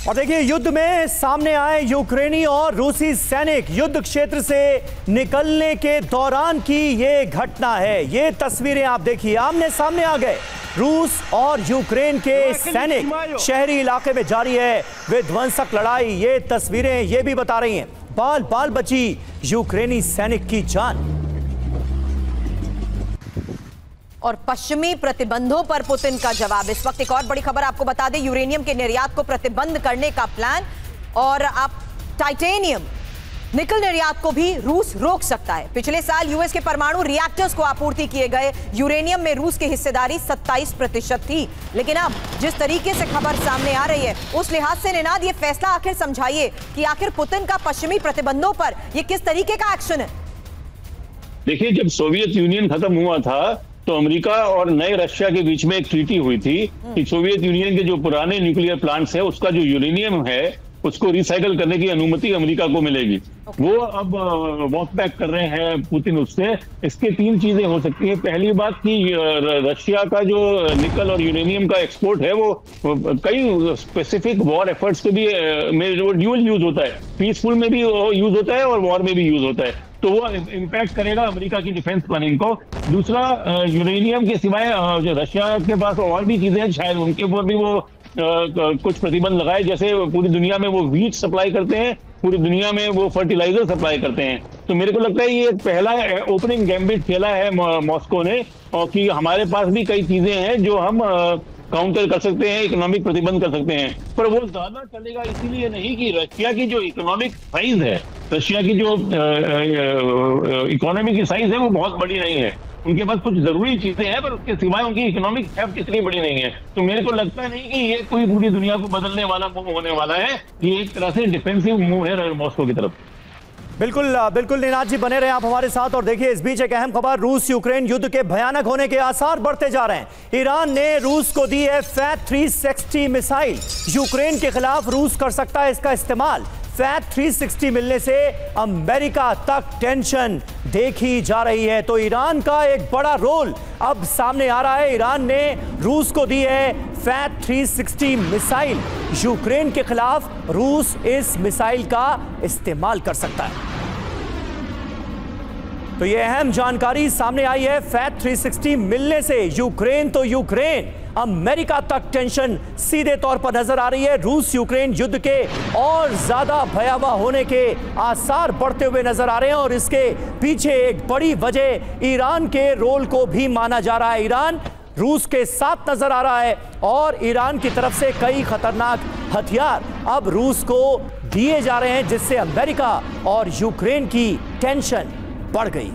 और देखिए, युद्ध में सामने आए यूक्रेनी और रूसी सैनिक। युद्ध क्षेत्र से निकलने के दौरान की ये घटना है। ये तस्वीरें आप देखिए, आमने सामने आ गए रूस और यूक्रेन के सैनिक। शहरी इलाके में जारी है विध्वंसक लड़ाई। ये तस्वीरें ये भी बता रही हैं बाल बाल बची यूक्रेनी सैनिक की जान। और पश्चिमी प्रतिबंधों पर पुतिन का जवाब। इस वक्त एक और बड़ी खबर आपको बता दें, यूरेनियम के निर्यात को प्रतिबंध करने का प्लान, और आप टाइटेनियम निकल निर्यात को भी रूस रोक सकता है। पिछले साल यूएस के परमाणु रिएक्टर्स को आपूर्ति किए गए यूरेनियम में रूस की हिस्सेदारी 27% थी। लेकिन अब जिस तरीके से खबर सामने आ रही है, उस लिहाज से निनाद ये फैसला आखिर समझाइए कि आखिर पुतिन का पश्चिमी प्रतिबंधों पर ये किस तरीके का एक्शन है। देखिए, जब सोवियत यूनियन खत्म हुआ था तो अमेरिका और नए रशिया के बीच में एक ट्रीटी हुई थी कि सोवियत यूनियन के जो पुराने न्यूक्लियर प्लांट्स है उसका जो यूरेनियम है उसको रिसाइकल करने की अनुमति अमेरिका को मिलेगी। वो अब वॉक बैक कर रहे हैं पुतिन उससे। इसके 3 चीजें हो सकती हैं। पहली बात कि रशिया का जो निकल और यूरेनियम का एक्सपोर्ट है वो कई स्पेसिफिक वॉर एफर्ट्स के भी में ड्यूल यूज होता है। पीसफुल में भी यूज होता है और वॉर में भी यूज होता है, तो वो इम्पैक्ट करेगा अमेरिका की डिफेंस प्लानिंग को। दूसरा, यूरेनियम के सिवाय जो रशिया के पास और भी चीजें हैं, शायद उनके ऊपर भी वो कुछ प्रतिबंध लगाए। जैसे पूरी दुनिया में वो वीट सप्लाई करते हैं, पूरी दुनिया में वो फर्टिलाइजर सप्लाई करते हैं। तो मेरे को लगता है ये पहला ओपनिंग गैम्बिट खेला है मॉस्को ने, और कि हमारे पास भी कई चीजें हैं जो हम काउंटर कर सकते हैं, इकोनॉमिक प्रतिबंध कर सकते हैं। पर वो ज्यादा चलेगा इसीलिए नहीं कि रशिया की जो इकोनॉमिक साइज है, रशिया की जो इकोनॉमी की साइज है वो बहुत बड़ी नहीं है। उनके पास कुछ जरूरी चीजें हैं, पर उसके सिवाय उनकी इकोनॉमिक हेफ्ट इतनी बड़ी नहीं है। तो मेरे को लगता नहीं कि ये कोई पूरी दुनिया को बदलने वाला मूव होने वाला है। ये एक तरह से डिफेंसिव मूव है मॉस्को की तरफ। बिल्कुल बिल्कुल निनाद जी, बने रहे आप हमारे साथ। और देखिए, इस बीच एक अहम खबर, रूस यूक्रेन युद्ध के भयानक होने के आसार बढ़ते जा रहे हैं। ईरान ने रूस को दी है फैथ 360 मिसाइल। यूक्रेन के खिलाफ रूस कर सकता है इसका इस्तेमाल। फैथ 360 मिलने से अमेरिका तक टेंशन देखी जा रही है। तो ईरान का एक बड़ा रोल अब सामने आ रहा है। ईरान ने रूस को दी है फैथ 360 मिसाइल। यूक्रेन के खिलाफ रूस इस मिसाइल का इस्तेमाल कर सकता है। तो यह अहम जानकारी सामने आई है। फैथ 360 मिलने से यूक्रेन तो यूक्रेन, अमेरिका तक टेंशन सीधे तौर पर नजर आ रही है। रूस यूक्रेन युद्ध के और ज्यादा भयावह होने के आसार बढ़ते हुए नजर आ रहे हैं। और इसके पीछे एक बड़ी वजह ईरान के रोल को भी माना जा रहा है। ईरान रूस के साथ नजर आ रहा है और ईरान की तरफ से कई खतरनाक हथियार अब रूस को दिए जा रहे हैं, जिससे अमेरिका और यूक्रेन की टेंशन बढ़ गई।